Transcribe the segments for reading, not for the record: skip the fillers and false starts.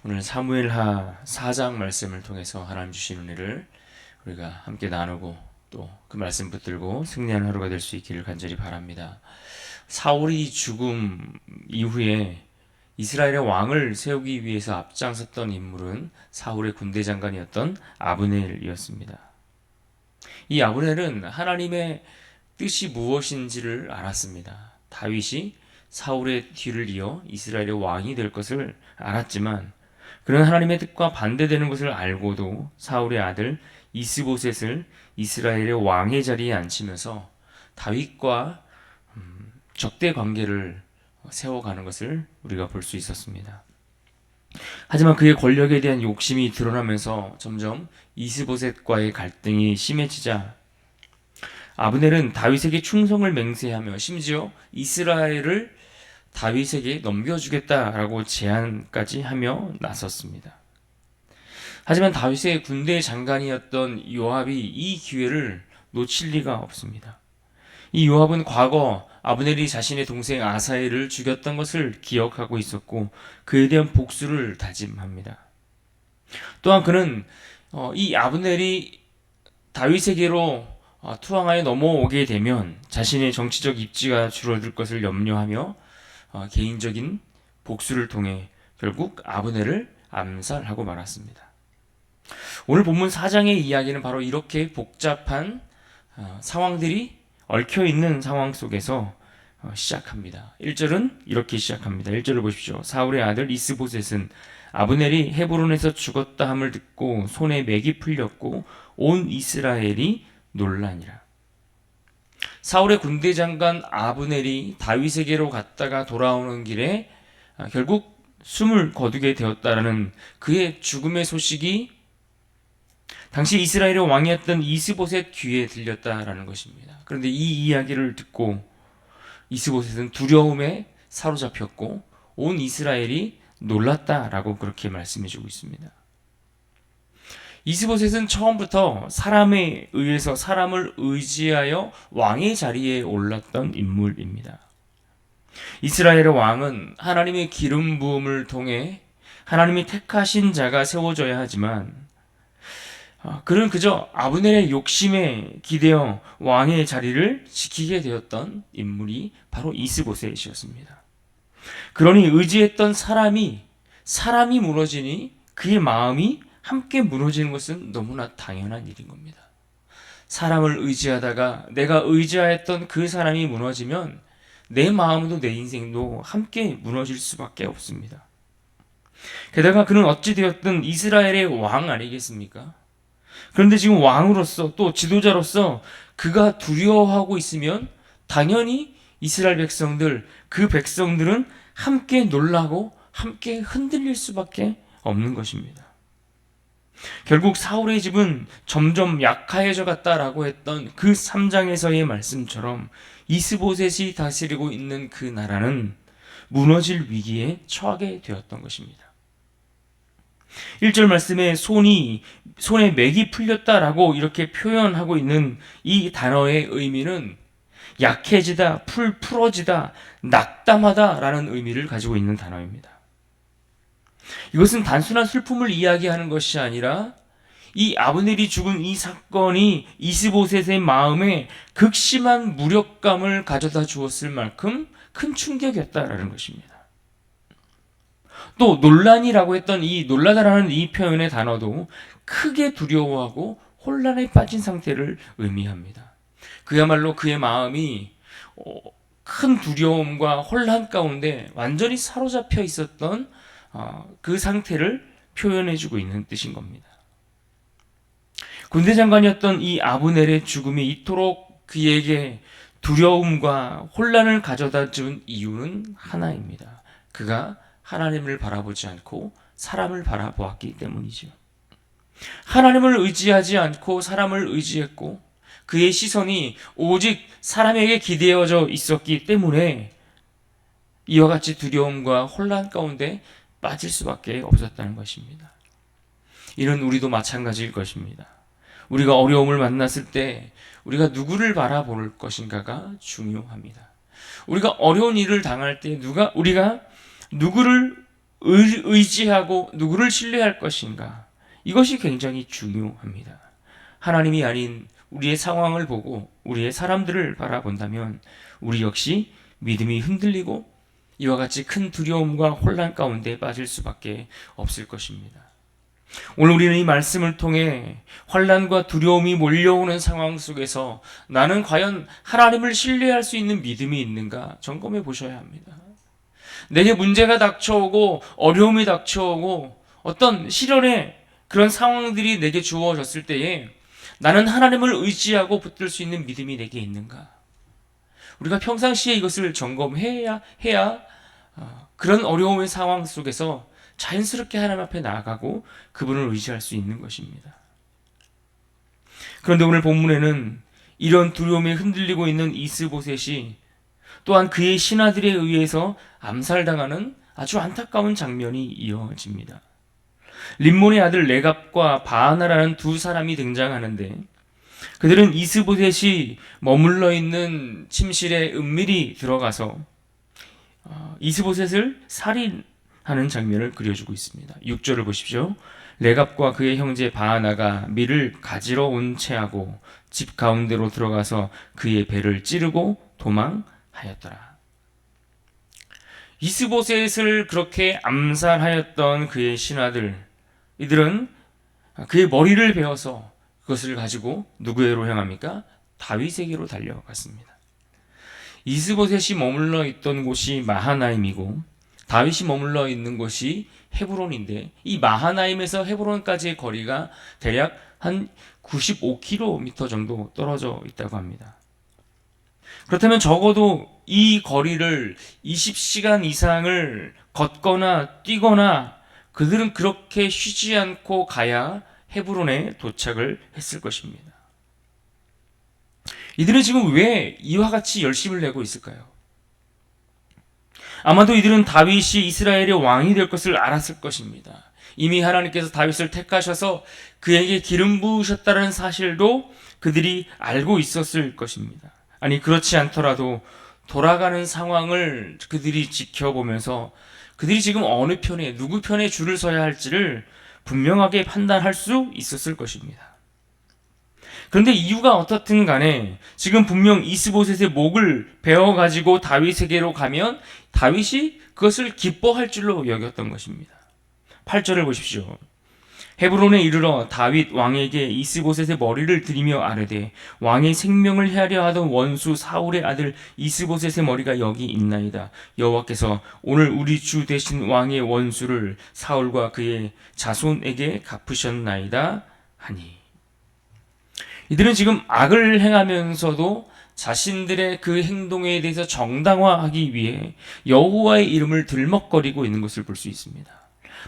오늘 사무엘하 4장 말씀을 통해서 하나님 주신 은혜를 우리가 함께 나누고 또 그 말씀 붙들고 승리하는 하루가 될 수 있기를 간절히 바랍니다. 사울이 죽음 이후에 이스라엘의 왕을 세우기 위해서 앞장섰던 인물은 사울의 군대 장관이었던 아브넬이었습니다. 이 아브넬은 하나님의 뜻이 무엇인지를 알았습니다. 다윗이 사울의 뒤를 이어 이스라엘의 왕이 될 것을 알았지만 그는 하나님의 뜻과 반대되는 것을 알고도 사울의 아들 이스보셋을 이스라엘의 왕의 자리에 앉히면서 다윗과 적대 관계를 세워가는 것을 우리가 볼 수 있었습니다. 하지만 그의 권력에 대한 욕심이 드러나면서 점점 이스보셋과의 갈등이 심해지자 아브넬은 다윗에게 충성을 맹세하며 심지어 이스라엘을 다윗에게 넘겨주겠다라고 제안까지 하며 나섰습니다. 하지만 다윗의 군대 장관이었던 요압이 이 기회를 놓칠 리가 없습니다. 이 요압은 과거 아브넬이 자신의 동생 아사엘을 죽였던 것을 기억하고 있었고 그에 대한 복수를 다짐합니다. 또한 그는 이 아브넬이 다윗에게로 투항하여 넘어오게 되면 자신의 정치적 입지가 줄어들 것을 염려하며 개인적인 복수를 통해 결국 아브넬을 암살하고 말았습니다. 오늘 본문 4장의 이야기는 바로 이렇게 복잡한 상황들이 얽혀있는 상황 속에서 시작합니다. 1절은 이렇게 시작합니다. 1절을 보십시오. 사울의 아들 이스보셋은 아브넬이 헤브론에서 죽었다 함을 듣고 손에 맥이 풀렸고 온 이스라엘이 놀라니라. 사울의 군대 장관 아브넬이 다윗에게로 갔다가 돌아오는 길에 결국 숨을 거두게 되었다라는 그의 죽음의 소식이 당시 이스라엘의 왕이었던 이스보셋 귀에 들렸다라는 것입니다. 그런데 이 이야기를 듣고 이스보셋은 두려움에 사로잡혔고 온 이스라엘이 놀랐다라고 그렇게 말씀해주고 있습니다. 이스보셋은 처음부터 사람에 의해서 사람을 의지하여 왕의 자리에 올랐던 인물입니다. 이스라엘의 왕은 하나님의 기름 부음을 통해 하나님이 택하신 자가 세워져야 하지만 그는 그저 아브넬의 욕심에 기대어 왕의 자리를 지키게 되었던 인물이 바로 이스보셋이었습니다. 그러니 의지했던 사람이 무너지니 그의 마음이 함께 무너지는 것은 너무나 당연한 일인 겁니다. 사람을 의지하다가 내가 의지하였던 그 사람이 무너지면 내 마음도 내 인생도 함께 무너질 수밖에 없습니다. 게다가 그는 어찌 되었든 이스라엘의 왕 아니겠습니까? 그런데 지금 왕으로서 또 지도자로서 그가 두려워하고 있으면 당연히 이스라엘 백성들, 그 백성들은 함께 놀라고 함께 흔들릴 수밖에 없는 것입니다. 결국 사울의 집은 점점 약해져 갔다라고 했던 그 3장에서의 말씀처럼 이스보셋이 다스리고 있는 그 나라는 무너질 위기에 처하게 되었던 것입니다. 1절 말씀에 손에 맥이 풀렸다라고 이렇게 표현하고 있는 이 단어의 의미는 약해지다, 풀어지다, 낙담하다라는 의미를 가지고 있는 단어입니다. 이것은 단순한 슬픔을 이야기하는 것이 아니라 이 아브넬이 죽은 이 사건이 이스보셋의 마음에 극심한 무력감을 가져다 주었을 만큼 큰 충격이었다라는 것입니다. 또 논란이라고 했던 이 놀라다라는 이 표현의 단어도 크게 두려워하고 혼란에 빠진 상태를 의미합니다. 그야말로 그의 마음이 큰 두려움과 혼란 가운데 완전히 사로잡혀 있었던 그 상태를 표현해주고 있는 뜻인 겁니다. 군대 장관이었던 이 아브넬의 죽음이 이토록 그에게 두려움과 혼란을 가져다 준 이유는 하나입니다. 그가 하나님을 바라보지 않고 사람을 바라보았기 때문이죠. 하나님을 의지하지 않고 사람을 의지했고 그의 시선이 오직 사람에게 기대어져 있었기 때문에 이와 같이 두려움과 혼란 가운데 빠질 수밖에 없었다는 것입니다. 이는 우리도 마찬가지일 것입니다. 우리가 어려움을 만났을 때 우리가 누구를 바라볼 것인가가 중요합니다. 우리가 어려운 일을 당할 때 우리가 누구를 의지하고 누구를 신뢰할 것인가? 이것이 굉장히 중요합니다. 하나님이 아닌 우리의 상황을 보고 우리의 사람들을 바라본다면 우리 역시 믿음이 흔들리고 이와 같이 큰 두려움과 혼란 가운데 빠질 수밖에 없을 것입니다. 오늘 우리는 이 말씀을 통해 환난과 두려움이 몰려오는 상황 속에서 나는 과연 하나님을 신뢰할 수 있는 믿음이 있는가 점검해 보셔야 합니다. 내게 문제가 닥쳐오고 어려움이 닥쳐오고 어떤 시련의 그런 상황들이 내게 주어졌을 때에 나는 하나님을 의지하고 붙들 수 있는 믿음이 내게 있는가? 우리가 평상시에 이것을 점검해야 그런 어려움의 상황 속에서 자연스럽게 하나님 앞에 나아가고 그분을 의지할 수 있는 것입니다. 그런데 오늘 본문에는 이런 두려움에 흔들리고 있는 이스보셋이 또한 그의 신하들에 의해서 암살당하는 아주 안타까운 장면이 이어집니다. 림몬의 아들 레갑과 바하나라는 두 사람이 등장하는데 그들은 이스보셋이 머물러 있는 침실에 은밀히 들어가서 이스보셋을 살인하는 장면을 그려주고 있습니다. 6절을 보십시오. 레갑과 그의 형제 바하나가 밀을 가지러 온 채하고 집 가운데로 들어가서 그의 배를 찌르고 도망하였더라. 이스보셋을 그렇게 암살하였던 그의 신하들, 이들은 그의 머리를 베어서 그것을 가지고 누구에게로 향합니까? 다윗에게로 달려갔습니다. 이스보셋이 머물러 있던 곳이 마하나임이고 다윗이 머물러 있는 곳이 헤브론인데 이 마하나임에서 헤브론까지의 거리가 대략 한 95km 정도 떨어져 있다고 합니다. 그렇다면 적어도 이 거리를 20시간 이상을 걷거나 뛰거나 그들은 그렇게 쉬지 않고 가야 헤브론에 도착을 했을 것입니다. 이들은 지금 왜 이와 같이 열심을 내고 있을까요? 아마도 이들은 다윗이 이스라엘의 왕이 될 것을 알았을 것입니다. 이미 하나님께서 다윗을 택하셔서 그에게 기름 부으셨다는 사실도 그들이 알고 있었을 것입니다. 아니 그렇지 않더라도 돌아가는 상황을 그들이 지켜보면서 그들이 지금 어느 편에 누구 편에 줄을 서야 할지를 분명하게 판단할 수 있었을 것입니다. 그런데 이유가 어떻든 간에 지금 분명 이스보셋의 목을 베어가지고 다윗에게로 가면 다윗이 그것을 기뻐할 줄로 여겼던 것입니다. 8절을 보십시오. 헤브론에 이르러 다윗 왕에게 이스보셋의 머리를 들이며 아뢰되 왕의 생명을 해하려 하던 원수 사울의 아들 이스보셋의 머리가 여기 있나이다. 여호와께서 오늘 우리 주 대신 왕의 원수를 사울과 그의 자손에게 갚으셨나이다 하니. 이들은 지금 악을 행하면서도 자신들의 그 행동에 대해서 정당화하기 위해 여호와의 이름을 들먹거리고 있는 것을 볼 수 있습니다.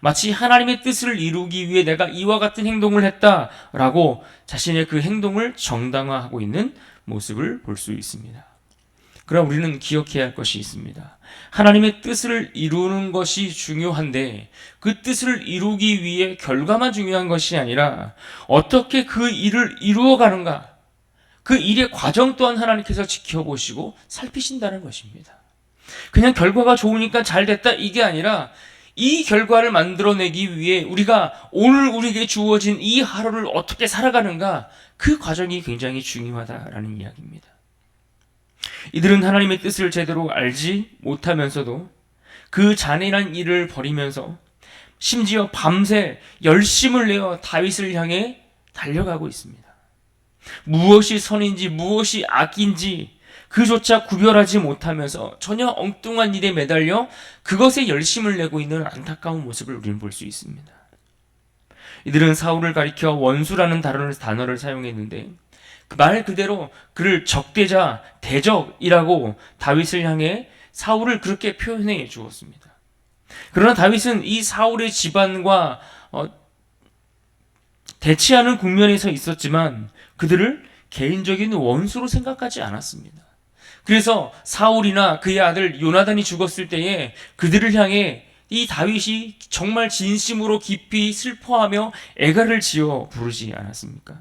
마치 하나님의 뜻을 이루기 위해 내가 이와 같은 행동을 했다라고 자신의 그 행동을 정당화하고 있는 모습을 볼 수 있습니다. 그러나 우리는 기억해야 할 것이 있습니다. 하나님의 뜻을 이루는 것이 중요한데 그 뜻을 이루기 위해 결과만 중요한 것이 아니라 어떻게 그 일을 이루어가는가, 그 일의 과정 또한 하나님께서 지켜보시고 살피신다는 것입니다. 그냥 결과가 좋으니까 잘 됐다 이게 아니라 이 결과를 만들어내기 위해 우리가 오늘 우리에게 주어진 이 하루를 어떻게 살아가는가, 그 과정이 굉장히 중요하다라는 이야기입니다. 이들은 하나님의 뜻을 제대로 알지 못하면서도 그 잔인한 일을 벌이면서 심지어 밤새 열심을 내어 다윗을 향해 달려가고 있습니다. 무엇이 선인지 무엇이 악인지 그조차 구별하지 못하면서 전혀 엉뚱한 일에 매달려 그것에 열심을 내고 있는 안타까운 모습을 우리는 볼 수 있습니다. 이들은 사울을 가리켜 원수라는 단어를 사용했는데 그 말 그대로 그를 적대자, 대적이라고 다윗을 향해 사울을 그렇게 표현해 주었습니다. 그러나 다윗은 이 사울의 집안과 대치하는 국면에 서 있었지만 그들을 개인적인 원수로 생각하지 않았습니다. 그래서 사울이나 그의 아들 요나단이 죽었을 때에 그들을 향해 이 다윗이 정말 진심으로 깊이 슬퍼하며 애가를 지어 부르지 않았습니까?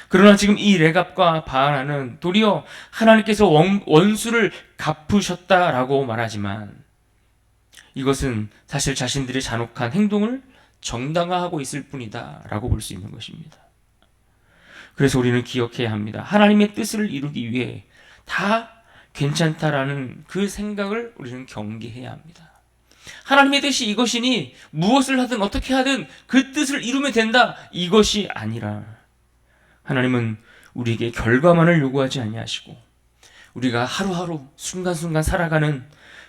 그러나 지금 이 레갑과 바하나는 도리어 하나님께서 원수를 갚으셨다라고 말하지만 이것은 사실 자신들의 잔혹한 행동을 정당화하고 있을 뿐이다 라고 볼 수 있는 것입니다. 그래서 우리는 기억해야 합니다. 하나님의 뜻을 이루기 위해 다 괜찮다라는 그 생각을 우리는 경계해야 합니다. 하나님의 뜻이 이것이니 무엇을 하든 어떻게 하든 그 뜻을 이루면 된다, 이것이 아니라 하나님은 우리에게 결과만을 요구하지 아니하시고 우리가 하루하루 순간순간 살아가는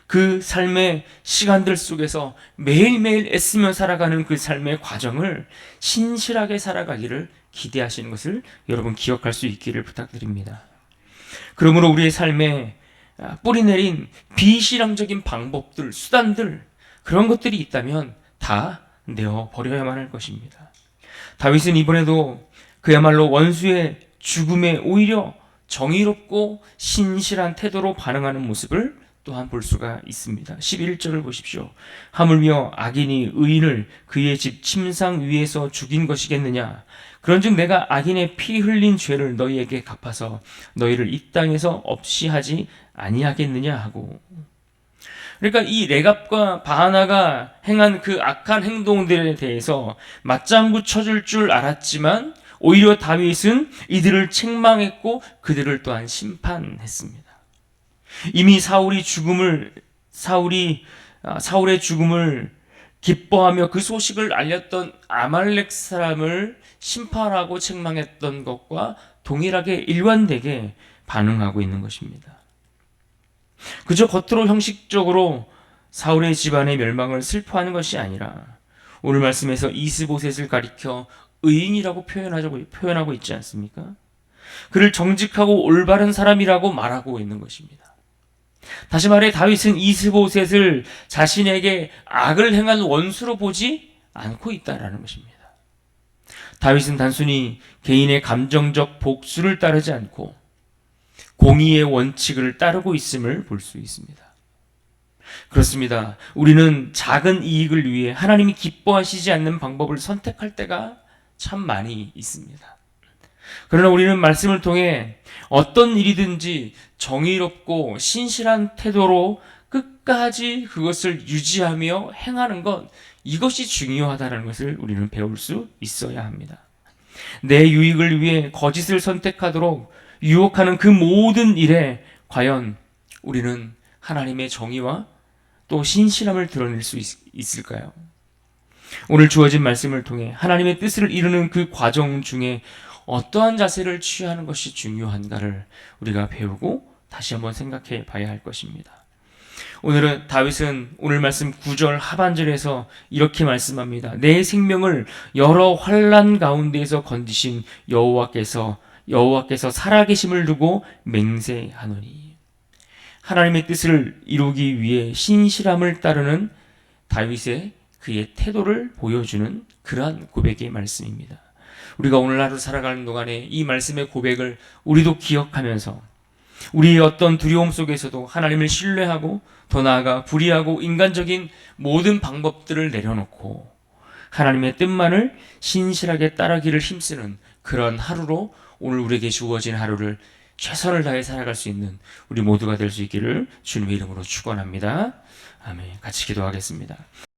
그 삶의 시간들 속에서 매일매일 애쓰며 살아가는 그 삶의 과정을 신실하게 살아가기를 기대하시는 것을 여러분 기억할 수 있기를 부탁드립니다. 그러므로 우리의 삶에 뿌리내린 비신앙적인 방법들, 수단들, 그런 것들이 있다면 다 내어버려야만 할 것입니다. 다윗은 이번에도 그야말로 원수의 죽음에 오히려 정의롭고 신실한 태도로 반응하는 모습을 또한 볼 수가 있습니다. 11절을 보십시오. 하물며 악인이 의인을 그의 집 침상 위에서 죽인 것이겠느냐? 그런즉 내가 악인의 피 흘린 죄를 너희에게 갚아서 너희를 이 땅에서 없이 하지 아니하겠느냐 하고. 그러니까 이 레갑과 바하나가 행한 그 악한 행동들에 대해서 맞장구 쳐줄 줄 알았지만 오히려 다윗은 이들을 책망했고 그들을 또한 심판했습니다. 이미 사울의 죽음을 기뻐하며 그 소식을 알렸던 아말렉 사람을 심판하고 책망했던 것과 동일하게 일관되게 반응하고 있는 것입니다. 그저 겉으로 형식적으로 사울의 집안의 멸망을 슬퍼하는 것이 아니라 오늘 말씀에서 이스보셋을 가리켜 의인이라고 표현하고 있지 않습니까? 그를 정직하고 올바른 사람이라고 말하고 있는 것입니다. 다시 말해 다윗은 이스보셋을 자신에게 악을 행한 원수로 보지 않고 있다라는 것입니다. 다윗은 단순히 개인의 감정적 복수를 따르지 않고 공의의 원칙을 따르고 있음을 볼 수 있습니다. 그렇습니다. 우리는 작은 이익을 위해 하나님이 기뻐하시지 않는 방법을 선택할 때가 참 많이 있습니다. 그러나 우리는 말씀을 통해 어떤 일이든지 정의롭고 신실한 태도로 끝까지 그것을 유지하며 행하는 것, 이것이 중요하다는 것을 우리는 배울 수 있어야 합니다. 내 유익을 위해 거짓을 선택하도록 유혹하는 그 모든 일에 과연 우리는 하나님의 정의와 또 신실함을 드러낼 수 있을까요? 오늘 주어진 말씀을 통해 하나님의 뜻을 이루는 그 과정 중에 어떠한 자세를 취하는 것이 중요한가를 우리가 배우고 다시 한번 생각해 봐야 할 것입니다. 오늘은 다윗은 오늘 말씀 9절 하반절에서 이렇게 말씀합니다. 내 생명을 여러 환난 가운데에서 건지신 여호와께서 살아계심을 두고 맹세하노니. 하나님의 뜻을 이루기 위해 신실함을 따르는 다윗의 그의 태도를 보여주는 그러한 고백의 말씀입니다. 우리가 오늘 하루 살아가는 동안에 이 말씀의 고백을 우리도 기억하면서 우리의 어떤 두려움 속에서도 하나님을 신뢰하고 더 나아가 불의하고 인간적인 모든 방법들을 내려놓고 하나님의 뜻만을 신실하게 따르기를 힘쓰는 그런 하루로 오늘 우리에게 주어진 하루를 최선을 다해 살아갈 수 있는 우리 모두가 될 수 있기를 주님의 이름으로 축원합니다. 아멘. 같이 기도하겠습니다.